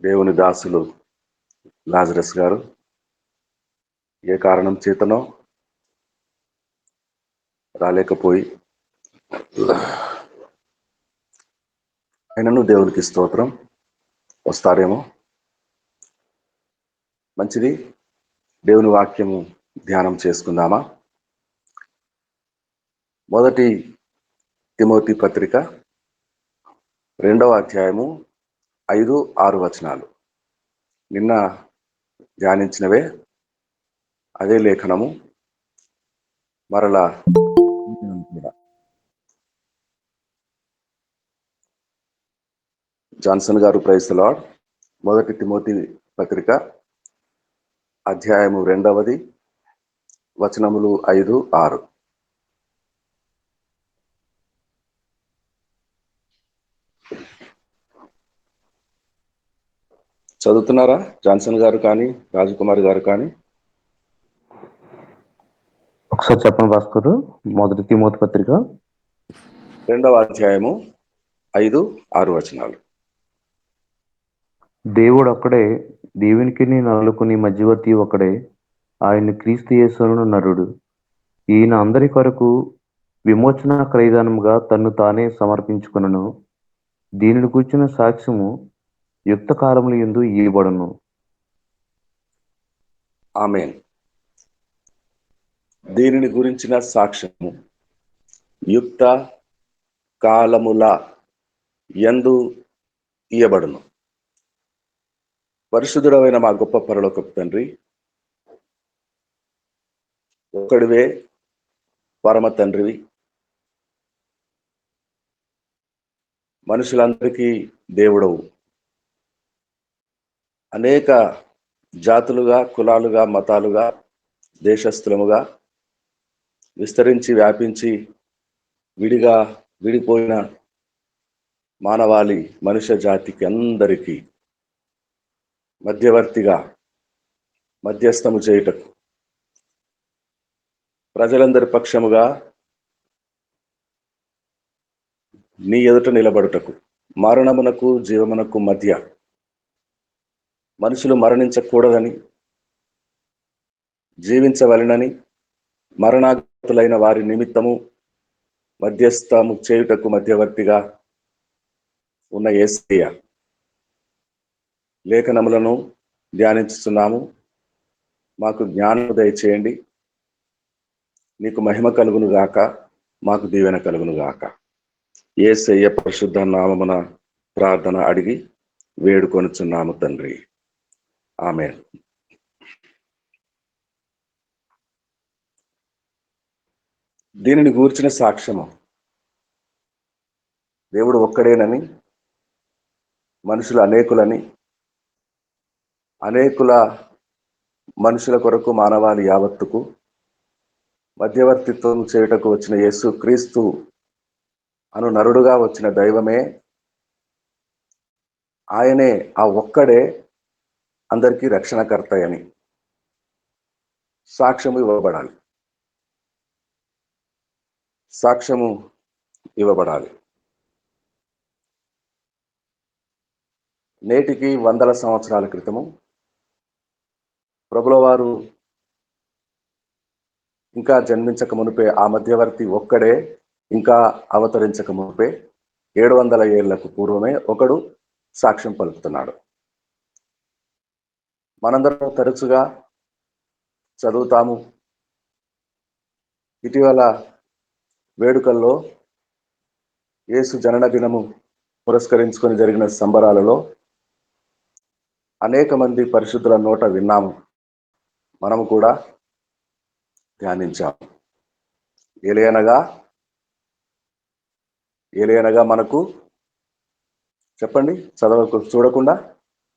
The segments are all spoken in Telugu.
దేవుని దాసులు లాజరస్ గారు ఏ కారణం చేతనో రాలేకపోయి, ఆయనను దేవునికి స్తోత్రం. వస్తారేమో. మంచిది. దేవుని వాక్యము ధ్యానం చేసుకుందామా? మొదటి తిమోతి పత్రిక 2వ అధ్యాయము 5, 6 వచనాలు. నిన్న ధ్యానించినవే, అదే లేఖనము మరలా జాన్సన్ గారు, ప్రైజ్ ది లార్డ్. మొదటి తిమోతి పత్రిక అధ్యాయము 2వ వచనములు 5, 6. చదువుతున్నారా? జాన్సన్ గారు కానీ, రాజకుమారి గారు కానీ. ఒకసారి చెప్పండి భాస్కర్. మొదటి తిమోతి పత్రిక 2వ అధ్యాయము 5, 6 వచనాలు. దేవుడు ఒక్కడే, దేవునికి నలుగుని మధ్యవర్తి ఒకడే, ఆయన క్రీస్తు యేసును నరుడు. ఈయన అందరి కొరకు విమోచన క్రయదానముగా తన్ను తానే సమర్పించుకొనెను. దీనిని కూర్చున్న సాక్ష్యము యుక్త కాలముల యందు ఇయ్యబడును. ఆమేన్. దీనిని గురించిన సాక్ష్యము యుక్త కాలముల యందు ఇయ్యబడును. పరిశుద్ధుడమైన మా గొప్ప పరలోకపు తండ్రి, ఒక్కడివే పరమ తండ్రివి. మనుషులందరికీ దేవుడవు. అనేక జాతులుగా, కులాలుగా, మతాలుగా, దేశస్థులముగా విస్తరించి వ్యాపించి విడిగా విడిపోయిన మానవాళి మనుష్య జాతికి అందరికీ మధ్యవర్తిగా మధ్యస్థము చేయుటకు, ప్రజలందరి పక్షముగా నీ ఎదుట నిలబడుటకు, మరణమునకు జీవమునకు మధ్య మనుషులు మరణించకూడదని, జీవించవలెనని, మరణాగతులైన వారి నిమిత్తము మధ్యస్థము చేయుటకు మధ్యవర్తిగా ఉన్న యేసయ్య లేఖనములను ధ్యానించుతున్నాము. మాకు జ్ఞానం దయచేయండి. నీకు మహిమ కలుగును గాక, మాకు దీవెన కలుగును గాక. యేసయ్య పరిశుద్ధ నామమున ప్రార్థన అడిగి వేడుకొనుచున్నాము తండ్రి. ఆమేన్. దీనిని గూర్చిన సాక్ష్యము దేవుడు ఒక్కడేనని, మనుషులు అనేకులని, అనేకుల మనుషుల కొరకు మానవాళి యావత్తుకు మధ్యవర్తిత్వం చేయుటకు వచ్చిన యేసు క్రీస్తు అను నరుడుగా వచ్చిన దైవమే, ఆయనే, ఆ ఒక్కడే అందరికీ రక్షణకర్త అని సాక్ష్యము ఇవ్వబడాలి. సాక్ష్యము ఇవ్వబడాలి. నేటికి వందల సంవత్సరాల క్రితము ప్రభుల వారు ఇంకా జన్మించక మునిపే, ఆ మధ్యవర్తి ఒక్కడే ఇంకా అవతరించక మునిపే 700 ఏళ్లకు పూర్వమే ఒకడు సాక్ష్యం పలుకుతున్నాడు. మనందరం తరచుగా చదువుతాము. ఇటీవల వేడుకల్లో యేసు జనన దినము పురస్కరించుకొని జరిగిన సంబరాలలో అనేక మంది పరిశుద్ధుల నోట విన్నాము. మనము కూడా ధ్యానించాము. ఏలయనగా మనకు, చెప్పండి చదవకు చూడకుండా,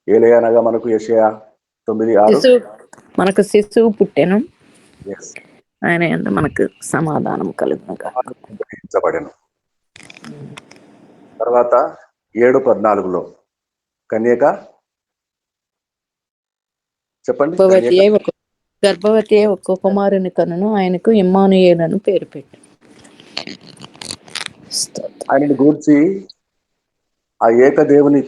ఏలయనగా మనకు యెషయా 9:6 మనకు శిశువు పుట్టెను, yes, ఆయన యందు మనకు సమాధానం కలుగును గాక. తర్వాత 7:14 కన్యక, చెప్పండి. గర్భవతి అయి ఒక కుమారుని కనును, ఆయనకు ఇమ్మానుయేలు పేరు పెట్టు. ఆయనను గూర్చి ఆ ఏకదేవుని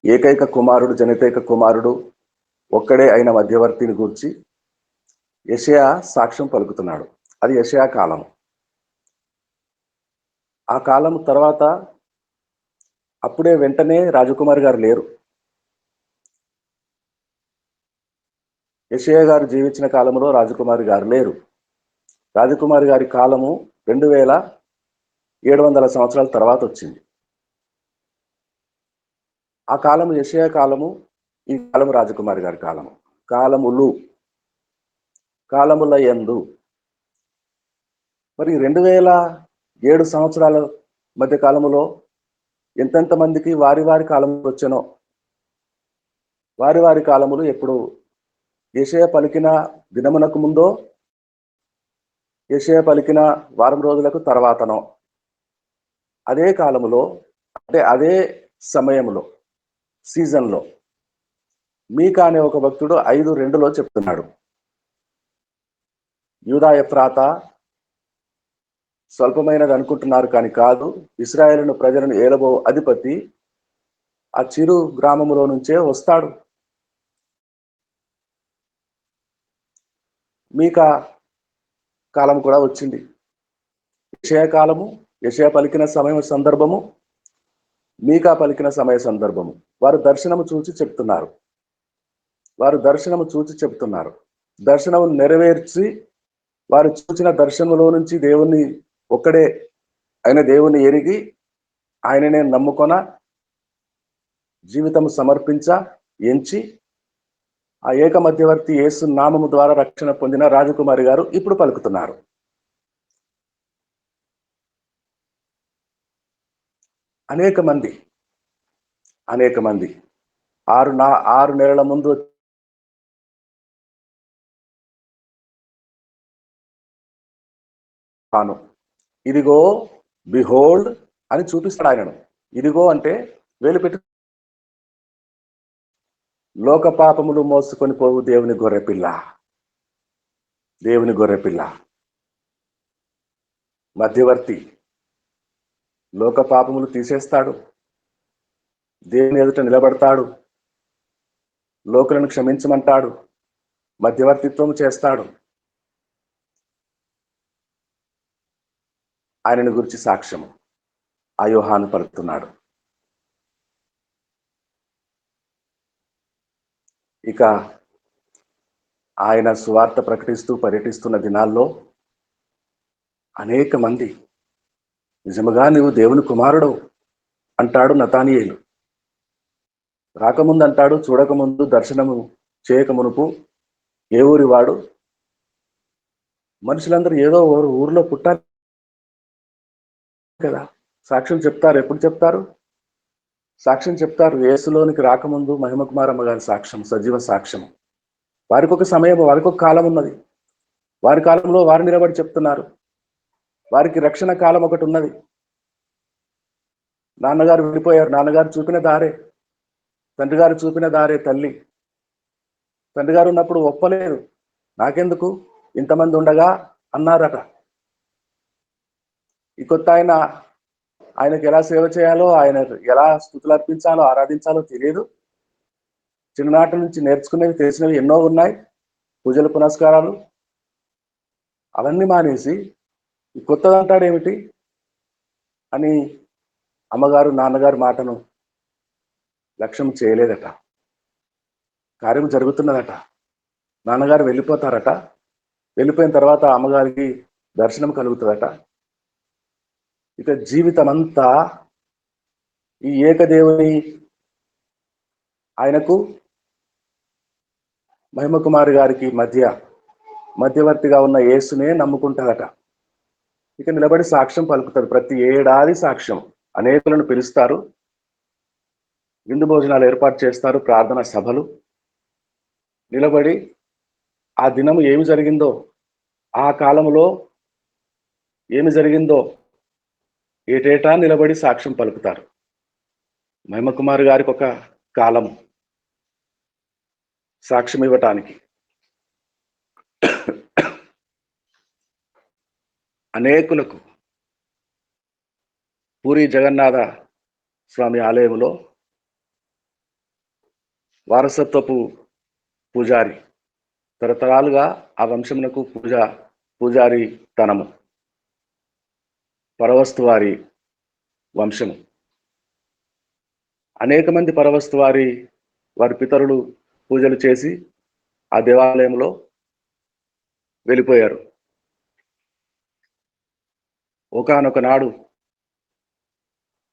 ఏకైక కుమారుడు, జనితైక కుమారుడు ఒక్కడే అయిన మధ్యవర్తిని గూర్చి యెషయా సాక్ష్యం పలుకుతున్నాడు. అది యెషయా కాలం. ఆ కాలం తర్వాత అప్పుడే వెంటనే రాజకుమారి గారు లేరు. యెషయా గారు జీవించిన కాలంలో రాజకుమారి గారు లేరు. రాజకుమారి గారి కాలము 2700 సంవత్సరాల తర్వాత వచ్చింది. ఆ కాలము యెషయా కాలము, ఈ కాలము రాజకుమారి గారి కాలము. కాలముల యందు మరి 2007 సంవత్సరాల మధ్య కాలములో ఎంతెంత మందికి వారి వారి కాలములు వచ్చానో, వారి వారి కాలములు ఎప్పుడు యెషయా పలికిన దినమునకు ముందో, యెషయా పలికిన వారం రోజులకు తర్వాతనో, అదే కాలములో, అంటే అదే సమయంలో, సీజన్లో మీకా అనే ఒక భక్తుడు 5:2లో చెప్తున్నాడు. యూదా ఎఫ్రాతా స్వల్పమైనది అనుకుంటున్నారు కానీ కాదు, ఇశ్రాయేలును ప్రజలను ఏలబో అధిపతి ఆ చిరు గ్రామములో నుంచే వస్తాడు. మీకా కాలం కూడా వచ్చింది. యెషయా కాలము, యెషయా పలికిన సమయ సందర్భము, మీకా పలికిన సమయ సందర్భము. వారు దర్శనము చూచి చెప్తున్నారు. దర్శనము నెరవేర్చి వారు చూచిన దర్శనంలో నుంచి దేవుని ఒక్కడే అయిన దేవుని ఎరిగి ఆయననే నమ్ముకొన జీవితము సమర్పించ ఎంచి ఆ ఏక మధ్యవర్తి యేసు నామము ద్వారా రక్షణ పొందిన రాజకుమారి గారు ఇప్పుడు పలుకుతున్నారు. అనేక మంది 6 నెలల ముందు తాను ఇదిగో బిహోల్డ్ అని చూపిస్తాడు ఆయనను. ఇదిగో అంటే వేలు పెట్టి లోక పాపములు మోసుకొని పోవు దేవుని గొర్రెపిల్ల మధ్యవర్తి లోక పాపములు తీసేస్తాడు, దేవుని ఎదుట నిలబడతాడు, లోకులను క్షమించమంటాడు, మధ్యవర్తిత్వం చేస్తాడు. ఆయనను గురించి సాక్ష్యము ఆ యోహాను పలుకుతున్నాడు. ఇక ఆయన సువార్త ప్రకటిస్తూ పర్యటిస్తున్న దినాల్లో అనేక మంది నిజముగా నువ్వు దేవుని కుమారుడు అంటాడు నతానియేలు. రాకముందు అంటాడు, చూడకముందు దర్శనము చేయకమునుపు ఏ ఊరి వాడు. మనుషులందరూ ఏదో ఊరిలో పుట్టారు కదా, సాక్ష్యం చెప్తారు. ఎప్పుడు చెప్తారు? సాక్ష్యం చెప్తారు. యేసులోనికి రాకముందు మహిమకుమారమ్మ గారి సాక్ష్యం, సజీవ సాక్ష్యం. వారికి ఒక సమయం, వారికి ఒక కాలం ఉన్నది. వారి కాలంలో వారు నిలబడి చెప్తున్నారు. వారికి రక్షణ కాలం ఒకటి ఉన్నది. నాన్నగారు వెళ్ళిపోయారు, నాన్నగారు చూపిన దారే, తండ్రి గారు చూపిన దారే తల్లి. తండ్రి గారు ఉన్నప్పుడు ఒప్పలేదు, నాకెందుకు ఇంతమంది ఉండగా అన్నారట. ఈ కొత్త ఆయనకు ఎలా సేవ చేయాలో, ఆయన ఎలా స్తుతులు అర్పించాలో, ఆరాధించాలో తెలియదు. చిన్ననాటి నుంచి నేర్చుకునేవి, తెలిసినవి ఎన్నో ఉన్నాయి, పూజలు పునస్కారాలు. అవన్నీ మానేసి ఈ కొత్తదంటాడు ఏమిటి అని అమ్మగారు నాన్నగారు మాటను లక్ష్యం చేయలేదట. కార్యం జరుగుతున్నదట. నాన్నగారు వెళ్ళిపోతారట. వెళ్ళిపోయిన తర్వాత అమ్మగారికి దర్శనం కలుగుతుందట. ఇక జీవితం అంతా ఈ ఏకదేవుని ఆయనకు మహిమకుమారి గారికి మధ్యవర్తిగా ఉన్న యేసునే నమ్ముకుంటారట. ఇక నిలబడి సాక్ష్యం పలుకుతారు. ప్రతి ఏడాది సాక్ష్యం. అనేకులను పిలుస్తారు, విందు భోజనాలు ఏర్పాటు చేస్తారు, ప్రార్థన సభలు. నిలబడి ఆ దినము ఏమి జరిగిందో, ఆ కాలంలో ఏమి జరిగిందో ఏటేటా నిలబడి సాక్ష్యం పలుకుతారు. మహిమకుమారి గారికి ఒక కాలము సాక్ష్యం ఇవ్వటానికి. అనేకులకు పూరి జగన్నాథ స్వామి ఆలయంలో వారసత్వపు పూజారి, తరతరాలుగా ఆ వంశమునకు పూజారి తనము, పరవస్తు వారి వంశము. అనేక మంది పరవస్తు వారి పితరులు పూజలు చేసి ఆ దేవాలయంలో వెళ్ళిపోయారు. ఒకానొక నాడు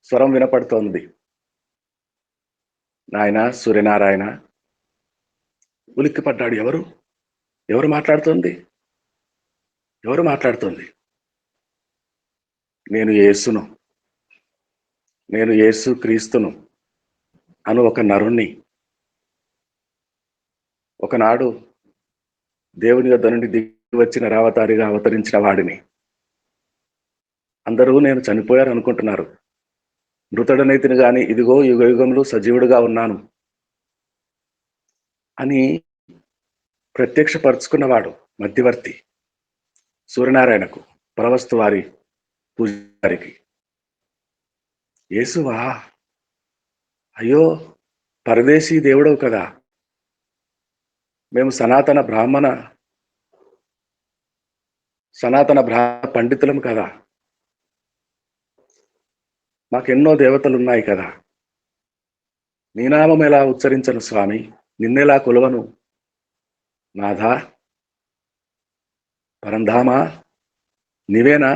స్వరం వినపడుతోంది, నాయన సూర్యనారాయణ. ఉలిక్కిపడ్డాడు. ఎవరు మాట్లాడుతోంది? ఎవరు మాట్లాడుతోంది? నేను యేసు క్రీస్తును అను ఒక నరుణ్ణి. ఒకనాడు దేవుని యొద్ద నుండి దిగి వచ్చిన రావతారిగా అవతరించిన వాడిని. అందరూ నేను చనిపోయారు అనుకుంటున్నారు. మృతుడనైతిని గాని ఇదిగో యుగ యుగములు సజీవుడిగా ఉన్నాను అని ప్రత్యక్షపరుచుకున్నవాడు మధ్యవర్తి సూర్యనారాయణకు, పరవస్తు వారి పూజారికి. యేసువా? అయ్యో, పరదేశీ దేవుడవు కదా. మేము సనాతన బ్రాహ్మణ పండితులం కదా. మాకెన్నో దేవతలు ఉన్నాయి కదా. నీ నామం ఎలా ఉచ్చరించను స్వామి, నిన్నెలా కొలవను నాథా. పరంధామా, నీవేనా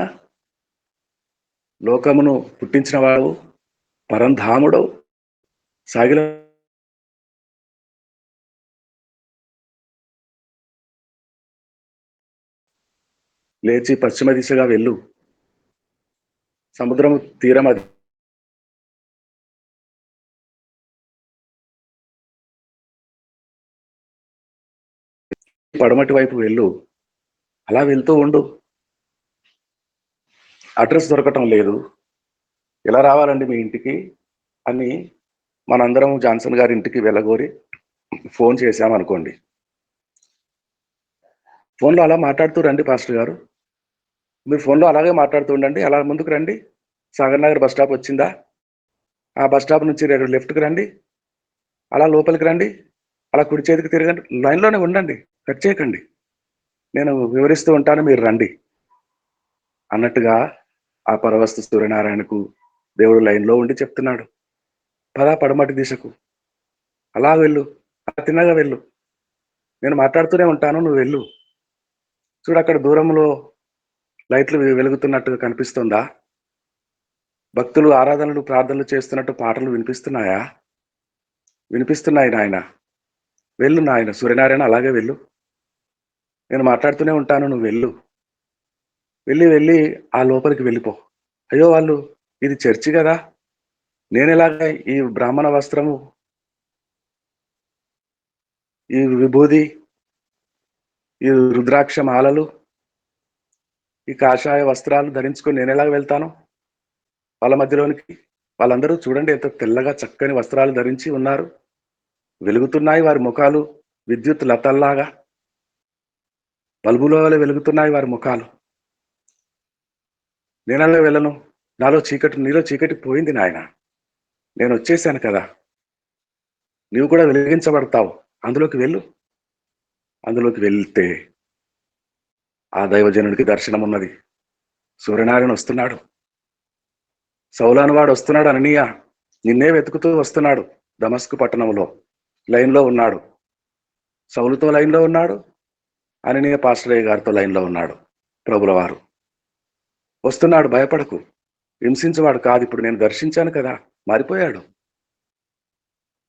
లోకమును పుట్టించిన వాడు, పరంధాముడవు. సాగిల లేచి పశ్చిమ దిశగా వెళ్ళు, సముద్రము తీరం అది. పడమటి వైపు వెళ్ళు, అలా వెళ్తూ ఉండు. అడ్రస్ దొరకటం లేదు, ఎలా రావాలండి మీ ఇంటికి అని మనందరం జాన్సన్ గారి ఇంటికి వెళ్ళగోరి ఫోన్ చేశామనుకోండి. ఫోన్లో అలా మాట్లాడుతూ రండి పాస్టర్ గారు, మీరు ఫోన్లో అలాగే మాట్లాడుతూ ఉండండి. అలా ముందుకు రండి, సాగర్ నగర్ బస్ స్టాప్ వచ్చిందా, ఆ బస్ స్టాప్ నుంచి లెఫ్ట్కి రండి, అలా లోపలికి రండి, అలా కుడి చేతికి తిరగండి, లైన్లోనే ఉండండి, కట్ చేయకండి, నేను వివరిస్తూ ఉంటాను, మీరు రండి అన్నట్టుగా ఆ పరవస్తు సూర్యనారాయణకు దేవుడు లైన్లో ఉండి చెప్తున్నాడు, పదా పడమటి దిశకు, అలా వెళ్ళు, అలా తిన్నగా వెళ్ళు, నేను మాట్లాడుతూనే ఉంటాను, నువ్వు వెళ్ళు. చూడు, అక్కడ దూరంలో లైట్లు వెలుగుతున్నట్టుగా కనిపిస్తుందా? భక్తులు ఆరాధనలు ప్రార్థనలు చేస్తున్నట్టు పాటలు వినిపిస్తున్నాయా? వినిపిస్తున్నాయి నాయన. వెళ్ళు నాయన సూర్యనారాయణ, అలాగే వెళ్ళు, నేను మాట్లాడుతూనే ఉంటాను, నువ్వు వెళ్ళు. వెళ్ళి ఆ లోపలికి వెళ్ళిపో. అయ్యో, వాళ్ళు ఇది చర్చి కదా, నేను ఎలాగ ఈ బ్రాహ్మణ వస్త్రము, ఈ విభూది, ఈ రుద్రాక్ష మాలలు, ఈ కాషాయ వస్త్రాలు ధరించుకొని నేను ఎలాగ వెళ్తాను వాళ్ళ మధ్యలోనికి? వాళ్ళందరూ చూడండి ఎంత తెల్లగా చక్కని వస్త్రాలు ధరించి ఉన్నారు, వెలుగుతున్నాయి వారి ముఖాలు, విద్యుత్ లతల్లాగా బల్బులో వెలుగుతున్నాయి వారి ముఖాలు. నేనలా వెళ్ళను, నీలో చీకటి పోయింది నాయన, నేను వచ్చేసాను కదా, నీవు కూడా వెలిగించబడతావు, అందులోకి వెళ్ళు. అందులోకి వెళ్తే ఆ దైవజనుడికి దర్శనం ఉన్నది. సూర్యనారాయణ వస్తున్నాడు, సౌలాను వాడు వస్తున్నాడు, అననీయ నిన్నే వెతుకుతూ వస్తున్నాడు. దమస్కు పట్టణంలో లైన్లో ఉన్నాడు, సౌలుతో లైన్లో ఉన్నాడు, అననీయ పాస్టరయ్య గారితో లైన్లో ఉన్నాడు. ప్రభుల వారు వస్తున్నాడు, భయపడకు, హింసించేవాడు కాదు, ఇప్పుడు నేను దర్శించాను కదా.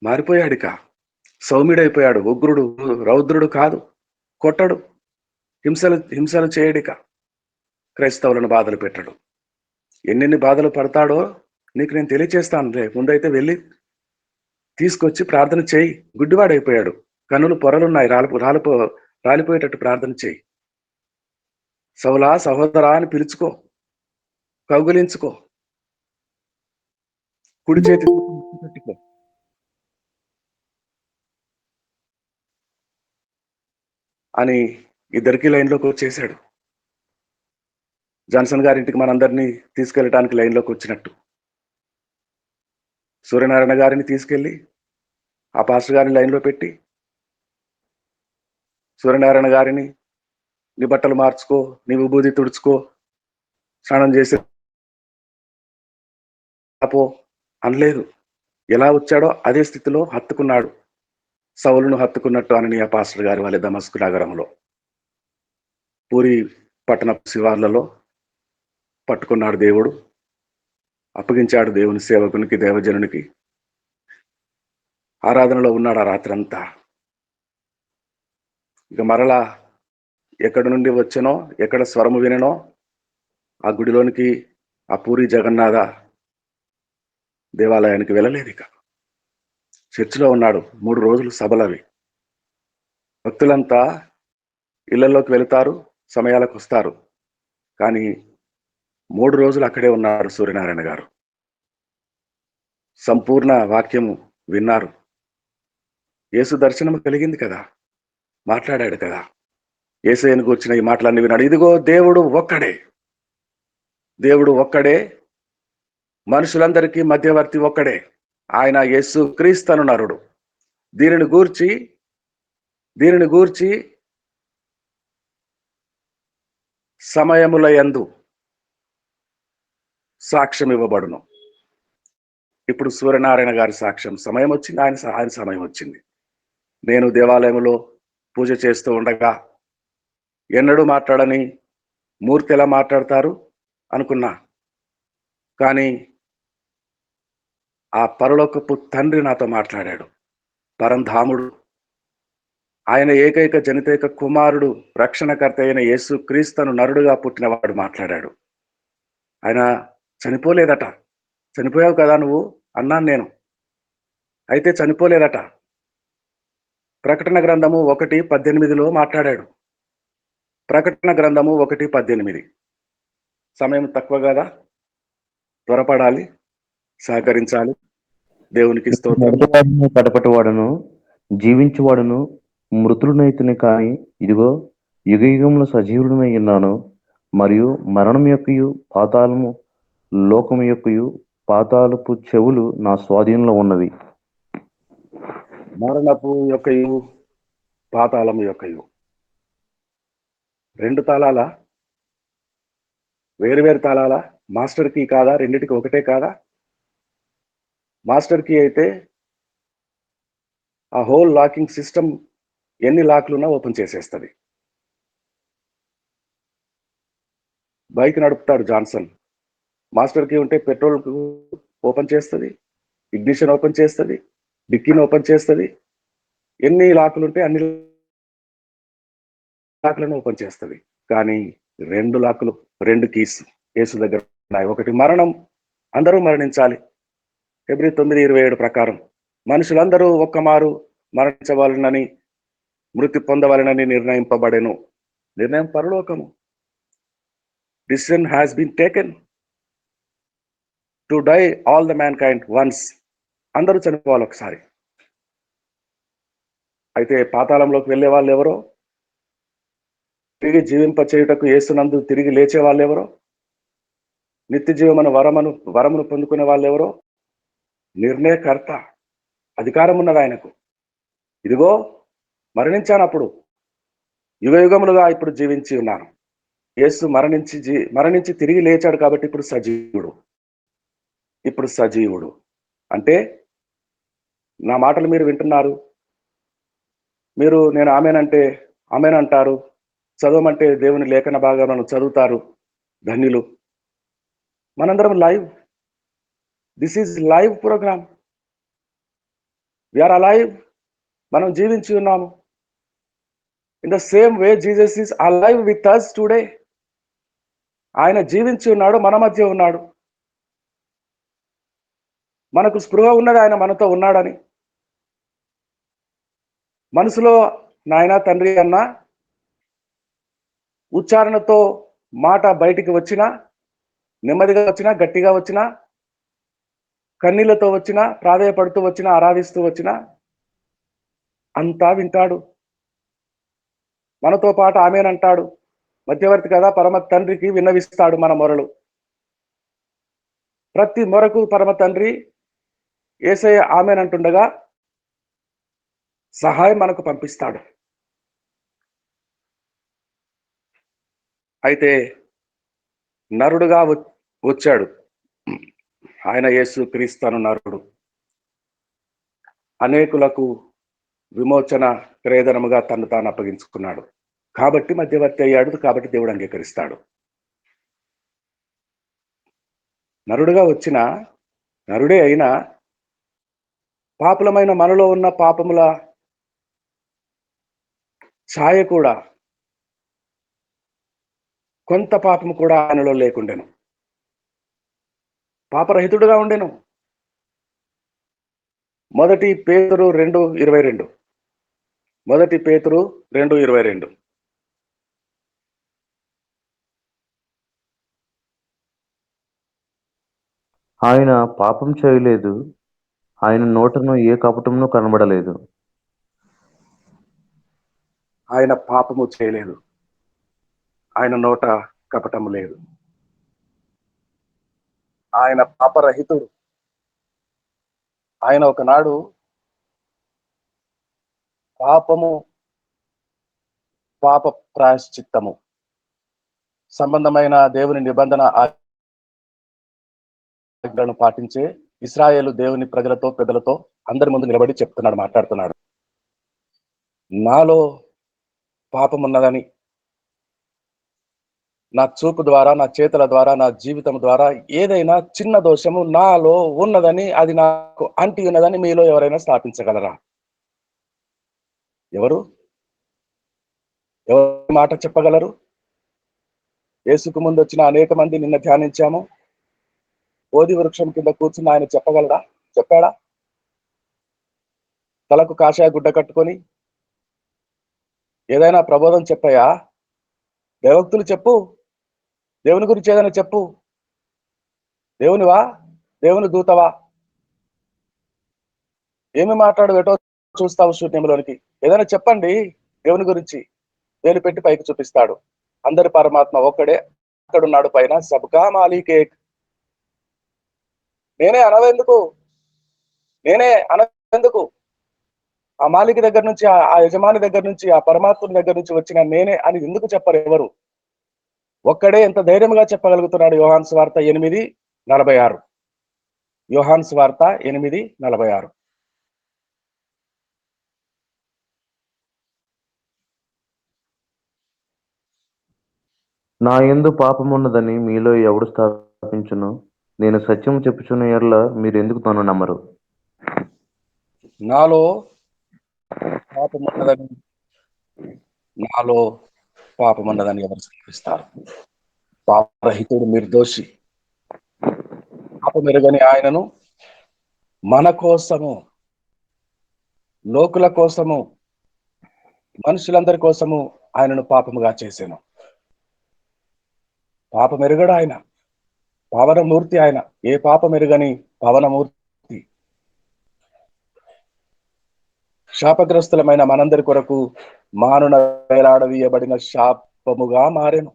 మారిపోయాడిక, సౌమ్యుడైపోయాడు, ఉగ్రుడు రౌద్రుడు కాదు, కొట్టడు, హింసలు చేయడిక, క్రైస్తవులను బాధలు పెట్టడు. ఎన్నెన్ని బాధలు పడతాడో నీకు నేను తెలియచేస్తాను. ముందైతే వెళ్ళి తీసుకొచ్చి ప్రార్థన చేయి. గుడ్డివాడైపోయాడు, కన్నులు పొరలున్నాయి, రాలిపోయేటట్టు ప్రార్థన చేయి. సౌలా, సహోదరా అని పిలుచుకో, కౌగులించుకో, కుడి చేతి పెట్టుకో. అని ఇద్దరికి లైన్లోకి వచ్చేసాడు. జాన్సన్ గారింటికి మనందరినీ తీసుకెళ్ళటానికి లైన్లోకి వచ్చినట్టు సూర్యనారాయణ గారిని తీసుకెళ్ళి ఆ పాస్టర్ గారిని లైన్లో పెట్టి, సూర్యనారాయణ గారిని నీ బట్టలు మార్చుకో, నీ విభూది తుడుచుకో, స్నానం చేసి పో అనలేదు. ఎలా వచ్చాడో అదే స్థితిలో హత్తుకున్నాడు. సౌలును హత్తుకున్నట్టు అననీయ పాస్టర్ గారి వాళ్ళ దమస్కు నగరంలో, పూరి పట్టణ శివార్లలో పట్టుకున్నాడు దేవుడు, అప్పగించాడు దేవుని సేవకునికి, దేవజనునికి. ఆరాధనలో ఉన్నాడు ఆ రాత్రంతా. ఇక మరలా ఎక్కడి నుండి వచ్చనో, ఎక్కడ స్వరము విననో ఆ గుడిలోనికి, ఆ పూరి జగన్నాథ దేవాలయానికి వెళ్ళలేదు. ఇక చర్చిలో ఉన్నాడు. 3 రోజులు సభలవి. భక్తులంతా ఇళ్లలోకి వెళుతారు, సమయాలకు వస్తారు. కానీ 3 రోజులు అక్కడే ఉన్నారు సూర్యనారాయణ గారు. సంపూర్ణ వాక్యము విన్నారు. యేసు దర్శనం కలిగింది కదా, మాట్లాడాడు కదా. యేసయ్యను కూర్చిన ఈ మాటలన్నీ విన్నాడు. ఇదిగో దేవుడు ఒక్కడే, దేవుడు ఒక్కడే, మనుషులందరికీ మధ్యవర్తి ఒక్కడే, ఆయన యేసు క్రీస్తు నరుడు. దీనిని గూర్చి సమయముల యందు సాక్ష్యం ఇవ్వబడును. ఇప్పుడు సూర్యనారాయణ గారి సాక్ష్యం సమయం వచ్చింది. ఆయన సమయం వచ్చింది. నేను దేవాలయంలో పూజ చేస్తూ ఉండగా ఎన్నడూ మాట్లాడని మూర్తి ఎలా మాట్లాడతారు అనుకున్నా. కానీ ఆ పరలోకపు తండ్రి నాతో మాట్లాడాడు. పరంధాముడు, ఆయన ఏకైక జనితైక కుమారుడు, రక్షణకర్త అయిన యేసు క్రీస్తును నరుడుగా పుట్టినవాడు మాట్లాడాడు. ఆయన చనిపోలేదట. చనిపోయావు కదా నువ్వు అన్నాను నేను. అయితే చనిపోలేదట. ప్రకటన గ్రంథము 1:18లో మాట్లాడాడు. ప్రకటన గ్రంథము 1:18. సమయం తక్కువ కదా, త్వరపడాలి, సహకరించాలి. దేవునికి స్తోత్రం. మొదటివాడును కడపటివాడును జీవించువాడును మృతుడునైతుని కాని ఇదిగో యుగయుగముల సజీవుడనై ఉన్నాను, మరియు మరణం యొక్కయు పాతాళము లోకము యొక్కయు పాతాళపు చెవులు నా స్వాధీనంలో ఉన్నవి. మరణపు యొక్కయు పాతాళము యొక్కయు 2 తాళాలా? వేరు తాళాలా? మాస్టర్ కీ కాదా? రెండిటికి ఒకటే కాదా? మాస్టర్ కీ అయితే ఆ హోల్ లాకింగ్ సిస్టమ్ ఎన్ని లాక్లున్నా ఓపెన్ చేసేస్తుంది. బైక్ నడుపుతాడు జాన్సన్. మాస్టర్ కీ ఉంటే పెట్రోల్ ఓపెన్ చేస్తుంది, ఇగ్నిషన్ ఓపెన్ చేస్తుంది, డిక్కీని ఓపెన్ చేస్తుంది. ఎన్ని లాకులు ఉంటే అన్ని లాక్లను ఓపెన్ చేస్తుంది. కానీ 2 లాకులు, 2 కీస్ యేసు దగ్గర ఉన్నాయి. ఒకటి మరణం, అందరూ మరణించాలి. హెబ్రీ 9:27 ప్రకారం మనుషులందరూ ఒక్కమారు మరణించవాలనని, మృతి పొందవాలనని నిర్ణయింపబడెను. నిర్ణయం పరలోకము. Decision has been taken to die all the mankind once. అందరూ చనిపోవాలి ఒకసారి. అయితే పాతాళంలోకి వెళ్ళే వాళ్ళు ఎవరో, తిరిగి జీవింప చేయుటకు యేసునందు తిరిగి లేచే వాళ్ళు ఎవరో, నిత్య జీవమైన వరమును పొందుకునే వాళ్ళు ఎవరో, నిర్ణయకర్త, అధికారం ఉన్నది ఆయనకు. ఇదిగో మరణించానప్పుడు, యుగయుగములుగా ఇప్పుడు జీవించి ఉన్నాను. యేసు మరణించి తిరిగి లేచాడు కాబట్టి ఇప్పుడు సజీవుడు. అంటే నా మాటలు మీరు వింటున్నారు. మీరు నేను ఆమెనంటే ఆమెనంటారు, చదవమంటే దేవుని లేఖన భాగాలను చదువుతారు. ధన్యులు. మనందరం live. This is live programme. We are alive. మనం జీవించి ఉన్నాము. In the same way Jesus is alive with us today. ఆయన జీవించి ఉన్నాడు, మన మధ్య ఉన్నాడు. మనకు స్పృహ ఉన్నది ఆయన మనతో ఉన్నాడని. మనసులో నాయన తండ్రి అన్న ఉచ్చారణతో మాట బయటికి వచ్చినా, నెమ్మదిగా వచ్చినా, గట్టిగా వచ్చినా, కన్నీళ్లతో వచ్చినా, ప్రాధేయపడుతూ వచ్చినా, ఆరాధిస్తూ వచ్చినా అంతా వింటాడు. మనతో పాటు ఆమెనంటాడు. మధ్యవర్తి కదా, పరమ తండ్రికి విన్నవిస్తాడు మన మొరలు. ప్రతి మొరకు పరమ తండ్రి యేసయ్య ఆమెనంటుండగా సహాయం మనకు పంపిస్తాడు. అయితే నరుడుగా వచ్చాడు. ఆయన యేసు క్రీస్తు నరుడు. అనేకులకు విమోచన క్రయధనముగా తను తాను అప్పగించుకున్నాడు. కాబట్టి మధ్యవర్తి అయ్యాడు. కాబట్టి దేవుడు అంగీకరిస్తాడు. నరుడుగా వచ్చిన నరుడే అయినా పాపులమైన మనలో ఉన్న పాపముల ఛాయ కూడా, కొంత పాపము కూడా ఆయనలో లేకుండెను. పాపరహితుడుగా ఉండెను. 1 పేతురు 2:22. 1 పేతురు 2:22. ఆయన పాపం చేయలేదు, ఆయన నోటను ఏ కపటమును కనబడలేదు. ఆయన పాపము చేయలేదు, ఆయన నోట కపటము లేదు. ఆయన పాపరహితుడు. ఆయన ఒకనాడు పాపము, పాప ప్రాయశ్చిత్తము సంబంధమైన దేవుని నిబంధన ఆజ్ఞలను పాటించే ఇశ్రాయేలు దేవుని ప్రజలతో, పెద్దలతో అందరి ముందు నిలబడి చెప్తున్నాడు, మాట్లాడుతున్నాడు. నాలో పాపం ఉన్నదని, నా చూపు ద్వారా, నా చేతుల ద్వారా, నా జీవితం ద్వారా ఏదైనా చిన్న దోషము నాలో ఉన్నదని, అది నాకు అంటి ఉన్నదని మీలో ఎవరైనా స్థాపించగలరా? ఎవరు మాట చెప్పగలరు? యేసుకు ముందు వచ్చిన అనేక మంది నిన్న ధ్యానించాము. బోధి వృక్షం కింద కూర్చుని ఆయన చెప్పగలడా? చెప్పాడా? తలకు కాషాయ గుడ్డ కట్టుకొని ఏదైనా ప్రబోధం చెప్పాయా? దేవక్తులు చెప్పు, దేవుని గురించి ఏదైనా చెప్పు. దేవునివా? దేవుని దూతవా? ఏమి మాట్లాడు, ఎటో చూస్తావు శూన్యంలోనికి. ఏదైనా చెప్పండి దేవుని గురించి. వేలు పెట్టి పైకి చూపిస్తాడు. అందరి పరమాత్మ ఒక్కడే, అక్కడున్నాడు పైన. సబ్కా మాలిక్ ఏక్. నేనే అనవెందుకు? ఆ మాలిక్ దగ్గర నుంచి, ఆ యజమాని దగ్గర నుంచి, ఆ పరమాత్మ దగ్గర నుంచి వచ్చిన నేనే అని ఎందుకు చెప్పరు ఎవరు? ఒక్కడే ఎంత ధైర్యంగా చెప్పగలుగుతున్నాడు. యోహాను సువార్త 8:46. యోహాను సువార్త 8:46. నా యందు పాపమున్నదని మీలో ఎవడు స్థాపించును? నేను సత్యము చెప్పుచున్న యెడల మీరు ఎందుకు నన్ను నమ్మరు? నాలో పాపమున్నదని, నాలో పాపమున్నదని ఎవరు స్థాపిస్తారు? పాపరహితుడు, నిర్దోషి, పాపమెరుగని ఆయనను మన కోసము, లోకుల కోసము, మనుషులందరి కోసము ఆయనను పాపముగా చేశాను. పాపమెరుగడు ఆయన, పవనమూర్తి ఆయన. ఏ పాపమెరుగని పవనమూర్తి. శాపగ్రస్తులమైన మనందరి కొరకు మానున వేలాడవీయబడిన శాపముగా మారెను.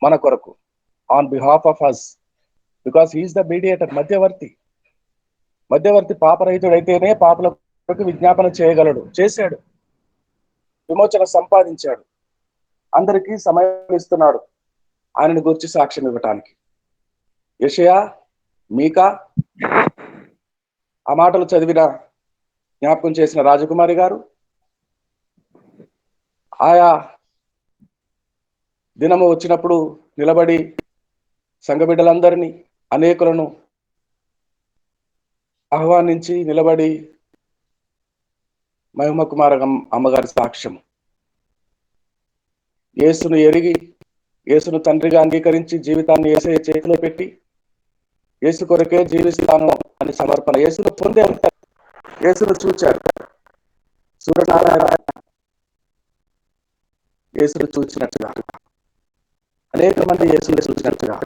మన కొరకు, on behalf of us, because he is the mediator. మధ్యవర్తి పాపరహితుడైతేనే పాపల కొరకు విజ్ఞాపన చేయగలడు. చేశాడు, విమోచన సంపాదించాడు, అందరికీ సమయం ఇస్తున్నాడు ఆయనను గురించి సాక్ష్యం ఇవ్వటానికి. యెషయా, మీకా ఆ మాటలు చదివిన, జ్ఞాపకం చేసిన రాజకుమారి గారు ఆయా దినము వచ్చినప్పుడు నిలబడి సంఘ బిడ్డలందరినీ, అనేకులను ఆహ్వానించి నిలబడి మహిమ కుమార అమ్మగారి సాక్ష్యం, యేసును ఎరిగి, యేసును తండ్రిగా అంగీకరించి జీవితాన్ని యేసయ్య చేతిలో పెట్టి యేసు కొరకే జీవిస్తాను అని సమర్పణ. యేసును పొందే ఉంటారు, యేసును చూచారు. సూర్యనారాయణ యేసును చూచినట్టుగా, అనేక మంది యేసును చూచినట్టుగా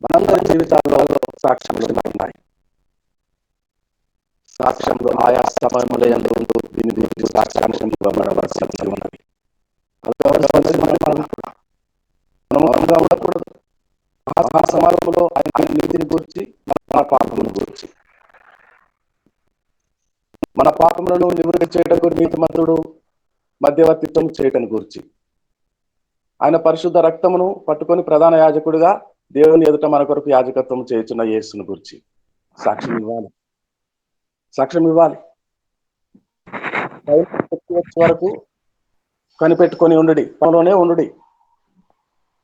మనందరి జీవితాల్లో సాక్ష్యములు ఉన్నాయి. సాక్ష్యంలో ఆయా సమయముల యందు దీని గురించి సాక్ష్యాన్ని ఇవ్వబడవలసి ఉన్నది. మనము అనుగా ఉండకూడదు. ఆ సమాజంలో ఆయన నీతిని గురించి, మన పాపమును గురించి. మన పాపములను నివృత్తి చేయటకు నీతిమంతుడు మధ్యవర్తిత్వం చేయటం గురించి, ఆయన పరిశుద్ధ రక్తమును పట్టుకొని ప్రధాన యాజకుడిగా దేవుని ఎదుట మన కొరకు యాజకత్వం చేయుచున్న యేసును గురించి సాక్ష్యం ఇవ్వాలి. సాక్ష్యం ఇవ్వాలి. శక్తి వచ్చే వరకు కనిపెట్టుకొని ఉండుడి, పనిలోనే ఉండుడి.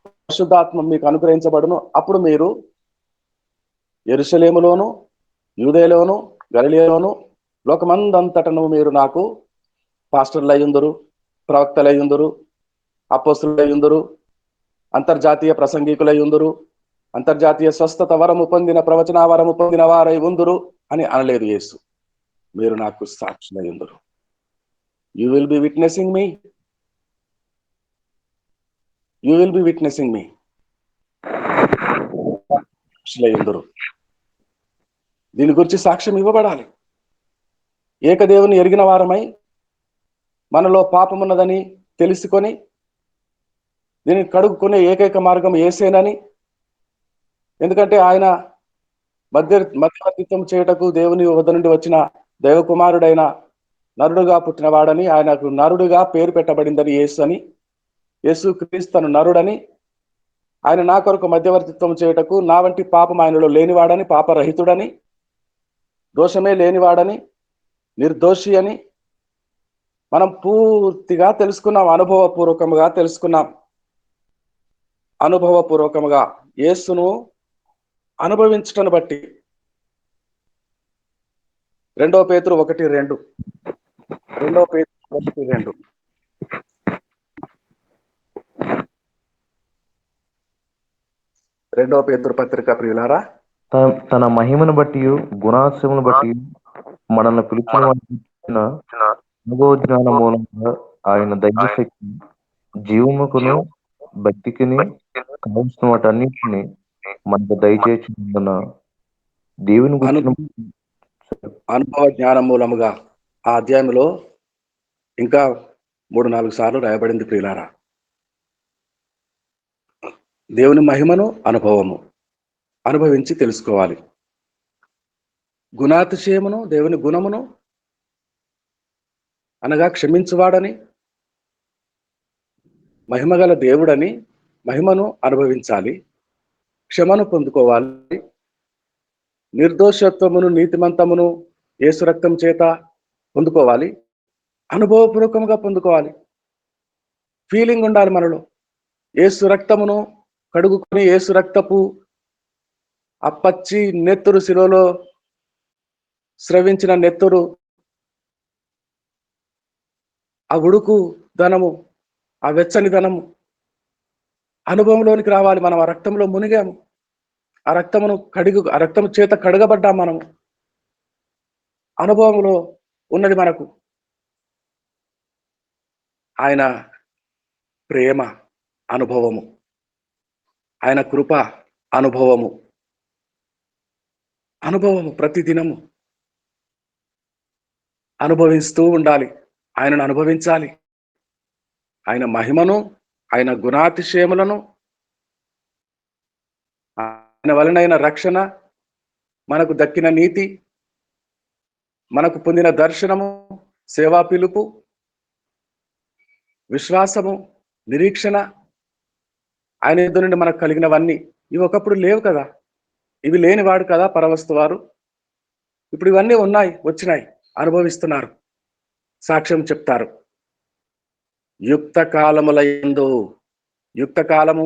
పరిశుద్ధాత్మ మీకు అనుగ్రహించబడును. అప్పుడు మీరు యెరూషలేములోను, యూదేలోను, గలిలయలోను, లోకమందంతటను మీరు నాకు పాస్టర్లు అయ్యుందురు, ప్రవక్తలు అయ్యుందురు, అపోస్తులు అయ్యుందురు, అంతర్జాతీయ ప్రసంగికులై ఉందురు, అంతర్జాతీయ స్వస్థత వరము పొందిన ప్రవచన వరము పొందిన వారై ఉందురు అని అనలేదు యేసు. మీరు నాకు సాక్షులై ఉందురు. You will be witnessing me. You will be witnessing me. సాక్షులై ఉందురు. దీని గురించి సాక్ష్యం ఇవ్వబడాలి. ఏకదేవుని ఎరిగిన వారమై మనలో పాపమున్నదని తెలుసుకొని దీన్ని కడుక్కునే ఏకైక మార్గం యేసేనని, ఎందుకంటే ఆయన మధ్యవర్తిత్వం చేయుటకు దేవుని వద్ద నుండి వచ్చిన దైవకుమారుడైన నరుడుగా పుట్టినవాడని, ఆయనకు నరుడుగా పేరు పెట్టబడిందని యేసు అని, యేసు క్రీస్తు నరుడని, ఆయన నా కొరకు మధ్యవర్తిత్వం చేయుటకు నా వంటి పాపం ఆయనలో లేనివాడని, పాపరహితుడని, దోషమే లేనివాడని, నిర్దోషి అని మనం పూర్తిగా తెలుసుకున్నాం. అనుభవపూర్వకంగా తెలుసుకున్నాం. అనుభవపూర్వకంగా యేసును అనుభవించటను బట్టి 2 పేతురు 1:2 2 పేతురు 1:2 2 పేతురు పత్రిక ప్రియులారా, తన మహిమను బట్టి గుణాశ్రమును బట్టి మనల్ని పిలిచిన అనుభవ జ్ఞానం మూలంగా ఆయన దైవశక్తి జీవముకును భక్తికిని కావలసిన వాటన్నిటిని మనకు దయచేస్తున్న దేవుని గురించిన అనుభవ జ్ఞానం మూలముగా ఆ అధ్యాయంలో ఇంకా 3-4 సార్లు రాయబడింది ప్రియులారా. దేవుని మహిమను అనుభవము అనుభవించి తెలుసుకోవాలి. గుణాతిశయమును, దేవుని గుణమును అనగా క్షమించువాడని, మహిమగల దేవుడని మహిమను అనుభవించాలి. క్షమను పొందుకోవాలి. నిర్దోషత్వమును, నీతిమంతమును యేసు రక్తం చేత పొందుకోవాలి. అనుభవపూర్వకంగా పొందుకోవాలి. ఫీలింగ్ ఉండాలి మనలో. యేసు రక్తమును కడుగుకొని యేసు రక్తపు అప్పచ్చి నెత్తురు, శిలువలో స్రవించిన నెత్తురు, ఆ ఉడుకు ధనము, ఆ వెచ్చని ధనము అనుభవంలోనికి రావాలి. మనం ఆ రక్తంలో మునిగాము. ఆ రక్తము చేత కడగబడ్డాం. మనము అనుభవంలో ఉన్నది మనకు. ఆయన ప్రేమ అనుభవము, ఆయన కృప అనుభవము, అనుభవము ప్రతిదినము అనుభవిస్తూ ఉండాలి. ఆయనను అనుభవించాలి. ఆయన మహిమను, ఆయన గుణాతిశయములను, ఆయన వలనైన రక్షణ, మనకు దక్కిన నీతి, మనకు పొందిన దర్శనము, సేవా పిలుపు, విశ్వాసము, నిరీక్షణ, ఆయన యుద్ధ నుండి మనకు కలిగినవన్నీ ఇవి ఒకప్పుడు లేవు కదా. ఇవి లేనివాడు కదా పరవస్తు వారు. ఇప్పుడు ఇవన్నీ ఉన్నాయి, వచ్చినాయి, అనుభవిస్తున్నారు, సాక్ష్యం చెప్తారు. యుక్త కాలములందు, యుక్త కాలము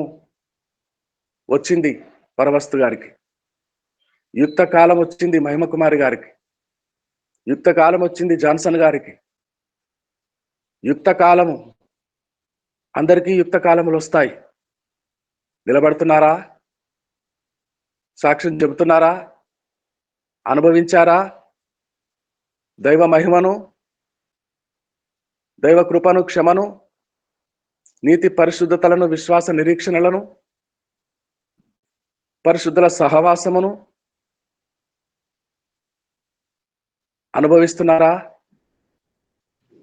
వచ్చింది పరవస్తు గారికి, యుక్త కాలం వచ్చింది మహిమ కుమారి గారికి, యుక్త కాలం వచ్చింది జాన్సన్ గారికి. యుక్త కాలము అందరికీ యుక్త కాలములు వస్తాయి. నిలబడుతున్నారా? సాక్ష్యం చెబుతున్నారా? అనుభవించారా? దైవ మహిమను, దైవ కృపను, క్షమను, నీతి పరిశుద్ధతలను, విశ్వాస నిరీక్షణలను, పరిశుద్ధుల సహవాసమును అనుభవిస్తున్నారా?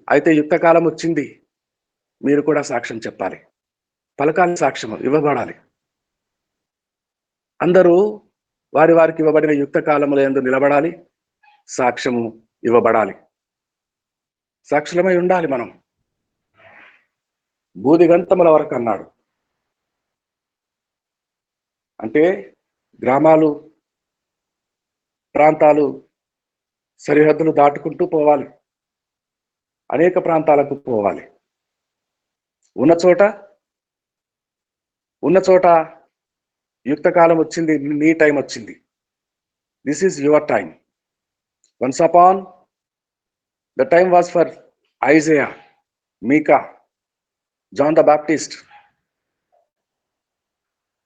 అయితే యుక్త కాలం వచ్చింది. మీరు కూడా సాక్ష్యం చెప్పాలి, పలకాలి, సాక్ష్యం ఇవ్వబడాలి. అందరూ వారికి ఇవ్వబడిన యుక్త కాలముల యందు నిలబడాలి, సాక్ష్యము ఇవ్వబడాలి. సాక్షులమై ఉండాలి మనం. బూదిగంతముల వరకు అన్నాడు. అంటే గ్రామాలు, ప్రాంతాలు, సరిహద్దులు దాటుకుంటూ పోవాలి. అనేక ప్రాంతాలకు పోవాలి. ఉన్న చోట యుక్త కాలం వచ్చింది, నీ టైం వచ్చింది. This is your time. Once upon the time was for Isaiah, Micah, John the Baptist,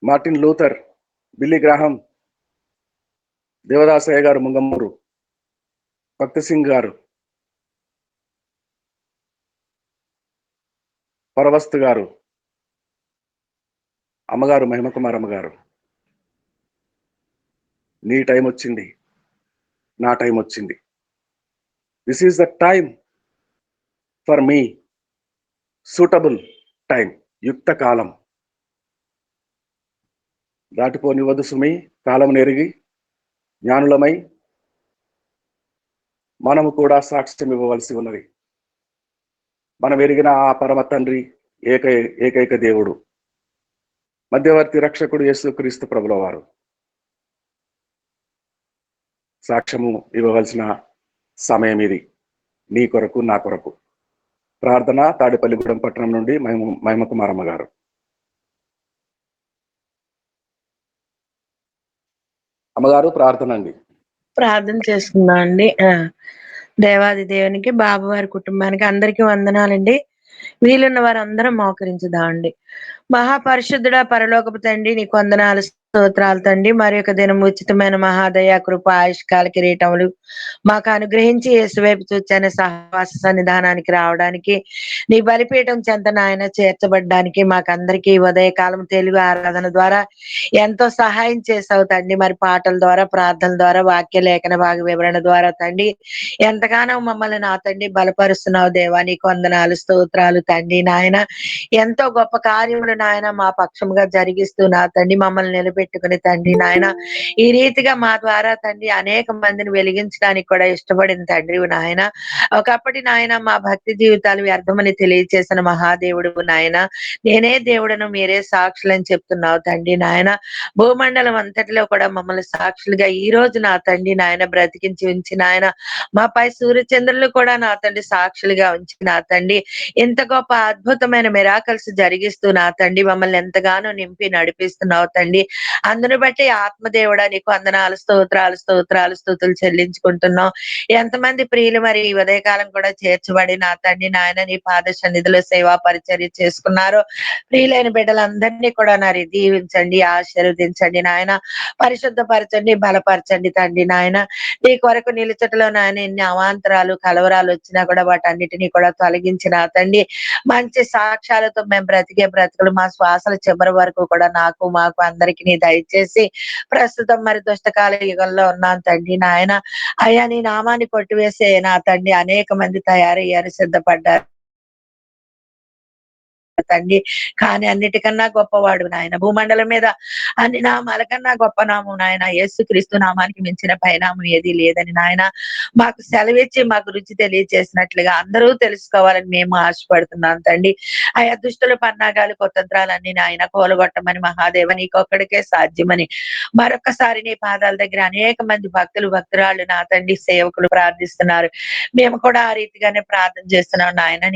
Martin Luther, Billy Graham, Devadasaiah garu Mungamuru, భక్త సింగ్ గారు, పరవస్తు గారు, అమ్మగారు మహిమకుమారమ్మ గారు. నీ టైం వచ్చింది, నా టైం వచ్చింది. This is the time for me, suitable time, యుక్త కాలం. దాటిపోనివ్వదు సుమి, కాలం నెరిగి జ్ఞానులమై మనము కూడా సాక్ష్యం ఇవ్వవలసి ఉన్నది. మనం ఎరిగిన ఆ పరమ తండ్రి, ఏకైక దేవుడు, మధ్యవర్తి రక్షకుడు యేసుక్రీస్తు ప్రభుల వారు సాక్ష్యము ఇవ్వవలసిన సమయం ఇది. నీ కొరకు, నా కొరకు. ప్రార్థన తాడేపల్లిగూడెం పట్టణం నుండి మహిమకుమారమ్మ గారు. అమ్మగారు ప్రార్థన అండి. ప్రార్థన చేసుకుందాం అండి. దేవాది దేవునికి, బాబు వారి కుటుంబానికి అందరికీ వందనాలండి. వీలున్న వారందరం మోకరించుదామండి. మహాపరిశుద్ధుడా, పరలోకపు తండ్రి, నీకు వందనాలు, స్తోత్రాలు తండ్రి. మరి యొక్క దినం ఉచితమైన మహాదయ, కృప, ఆయుష్కాల కిరీటములు మాకు అనుగ్రహించి యేసువైపు చూచని సహవాస సన్నిధానానికి రావడానికి, నీ బలిపీఠం చెంత నాయన చేర్చబడ్డానికి మాకందరికీ ఉదయకాలం తెలుగు ఆరాధన ద్వారా ఎంతో సహాయం చేసావు తండ్రి. మరి పాటల ద్వారా, ప్రార్థనల ద్వారా, వాక్య లేఖన భాగ వివరణ ద్వారా తండ్రి ఎంతగానో మమ్మల్ని నా తండ్రి బలపరుస్తున్నావు దేవా. నీకు వందనాలు, స్తోత్రాలు తండ్రి. నాయన ఎంతో గొప్ప కార్యములు నాయన మా పక్షముగా జరిగిస్తూ నా తండ్రి మమ్మల్ని నిలబెట్టుకుని తండ్రి నాయన ఈ రీతిగా మా ద్వారా తండ్రి అనేక మందిని వెలిగించడానికి కూడా ఇష్టపడిన తండ్రి నాయన. ఒకప్పటి నాయన మా భక్తి జీవితాలు వ్యర్థమని తెలియచేసిన మహాదేవుడు నాయన. నేనే దేవుడను, మీరే సాక్షులని చెప్తున్నావు తండ్రి నాయన. భూమండలం అంతటిలో కూడా మమ్మల్ని సాక్షులుగా ఈ రోజు నా తండ్రి నాయన బ్రతికించి ఉంచి నాయన మాపై సూర్యచంద్రులు కూడా నా తండ్రి సాక్షులుగా ఉంచి నా తండ్రి ఇంత గొప్ప అద్భుతమైన మిరాకల్స్ జరిగిస్తూ నా తండ్రి మమ్మల్ని ఎంతగానో నింపి నడిపిస్తున్నావు తండ్రి. అందును బట్టి ఆత్మదేవుడా నీకు వందనాలు, స్తోత్రాలు, స్తుతులు చెల్లించుకుంటున్నాం. ఎంతమంది ప్రియులు మరి ఈ ఉదయకాలం కూడా చేర్చబడి నా తండ్రి నాయన నీ పాద సన్నిధిలో సేవా పరిచర్య చేసుకున్నారో ప్రియులైన బిడ్డలందరినీ కూడా నారి దీవించండి, ఆశీర్వదించండి నాయన. పరిశుద్ధపరచండి, బలపరచండి తండ్రి నాయన. నీ కొరకు నిలుచటలో నాయన ఎన్ని అవాంతరాలు, కలవరాలు వచ్చినా కూడా వాటన్నిటినీ కూడా తొలగించిన తండ్రి మంచి సాక్ష్యాలతో మేము బ్రతికే బ్రతుకులు మా శ్వాసల చివరి వరకు కూడా నాకు, మాకు అందరికి నీ దయచేసి ప్రస్తుతం మరి దుష్టకాల యుగంలో ఉన్నాను తండ్రి నాయన. అయ్యా నీ నామాన్ని కొట్టివేసే నా తండ్రి అనేక మంది తయారయ్యారు, సిద్ధపడ్డారు తండ్రి. కానీ అన్నిటికన్నా గొప్పవాడు నాయన. భూమండలం మీద అన్ని నామాల కన్నా గొప్ప నామం నాయన యేసుక్రీస్తు నామానికి మించిన పైనామం ఏది లేదని నాయన మాకు సెలవిచ్చి మాకు రుచి తెలియజేసినట్లుగా అందరూ తెలుసుకోవాలని మేము ఆశపడుతున్నాం తండ్రి. ఆయా దుష్టుల పన్నాగాలు, కుతంత్రాలన్నీ నాయన కూలగొట్టమని మహాదేవ నీకొక్కడికే సాధ్యమని మరొకసారి నీ పాదాల దగ్గర అనేక మంది భక్తులు, భక్తురాళ్ళు నా తండ్రి సేవకులు ప్రార్థిస్తున్నారు. మేము కూడా ఆ రీతిగానే ప్రార్థన చేస్తున్నాం నాయన.